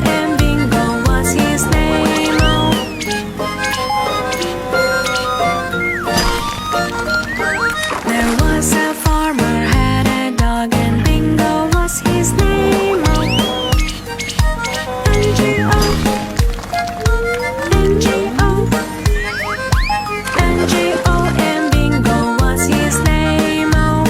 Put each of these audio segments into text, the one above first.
and Bingo, what's his name? Oh. There was a farmer had a dog, and Bingo was his name. Oh. N-G-O, N-G-O, N-G-O, and Bingo was his name. Oh.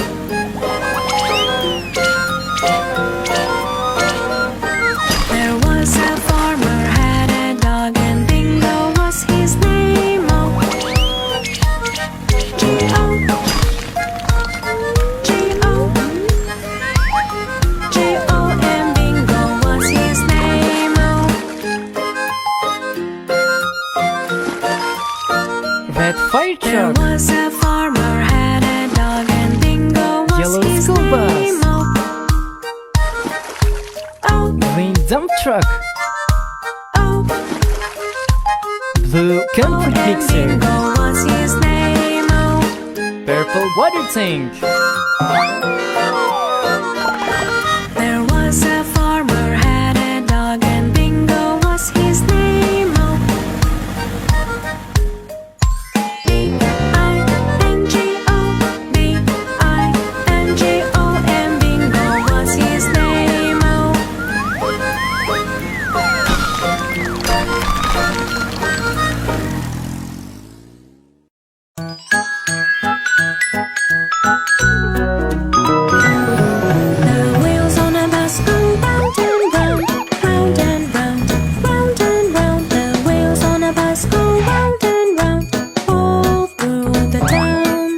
There was a farmer had a dog, and Bingo was his name. Oh. G-O, G-O, G-O, and Bingo was his name. Oh. Red fire There truck. was a farmer had a dog, and Bingo was Yellow his school bus. name. Oh. Oh, Green dump truck. oh, Blue concrete and mixer. Bingo was his name. Oh. Purple water tank. There was a farmer had a dog, and Bingo was his name. Oh. B-I-N-G-O, B-I-N-G-O, and Bingo was his name. Oh. The wheels on a bus go round and round, round and round, round and round. The wheels on a bus go round and round, all through the town.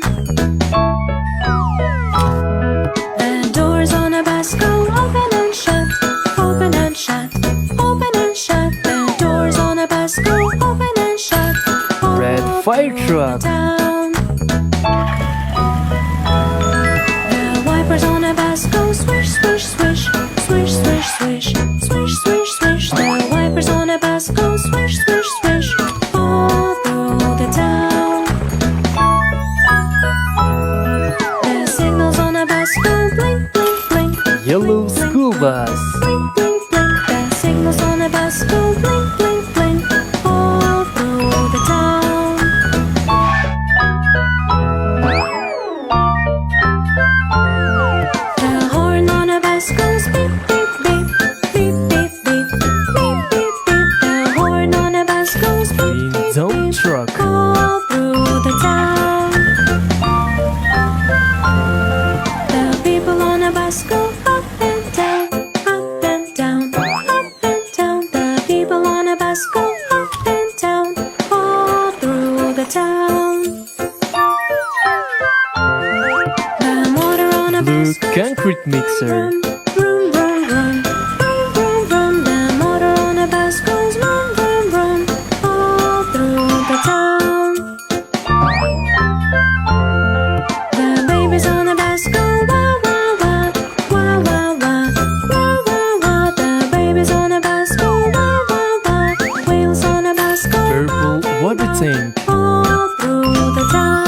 The doors on a bus go open and shut, open and shut, open and shut. The doors on a bus go open and shut, all Red fire through truck. the town. The wipers on a bus go swish, swish, swish, swish, swish, swish, swish, swish, swish. The wipers on a bus go swish, swish, swish, all through the town. The signals on a bus go blink, blink, blink, Yellow school bus. blink, blink, blink. The signals on a bus go blink, blink, blink, all through the town. The horn on a bus goes beep, beep, beep, beep, beep, beep, beep, beep, beep. The horn on a bus goes beep, Green beep, dump beep, truck. all through the town. The people on a bus go up and down, up and down, up and down. The people on a bus go up and down, all through the town. The motor on a Blue bus goes concrete mixer. vroom, vroom, vroom, vroom, vroom, vroom, vroom. The motor on a bus goes vroom, vroom, vroom, all through the town. The babies on a bus go wah, wah, wah, wah, wah, wah, wah, wah, wah. The babies on a bus go wah, wah, wah. Wheels on a bus go Purple water tank. all through the town.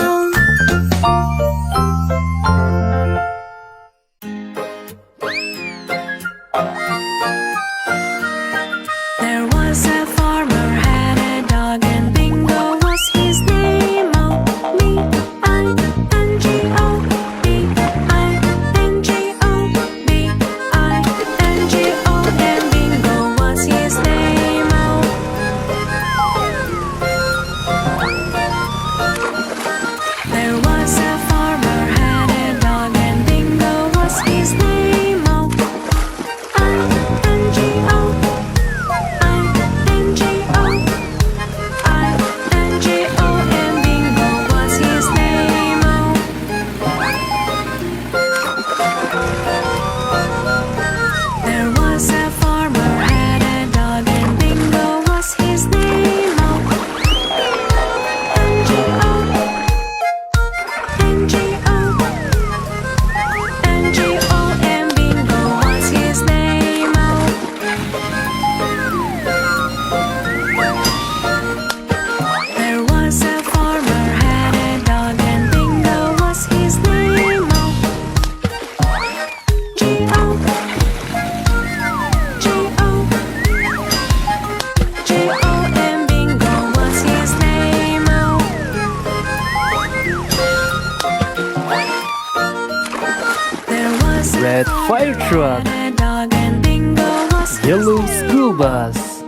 Red fire truck. A dog and bingo was Yellow school bus.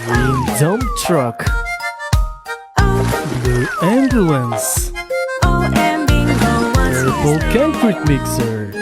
Green dump truck. Blue ambulance. oh and bingo was Purple concrete mixer.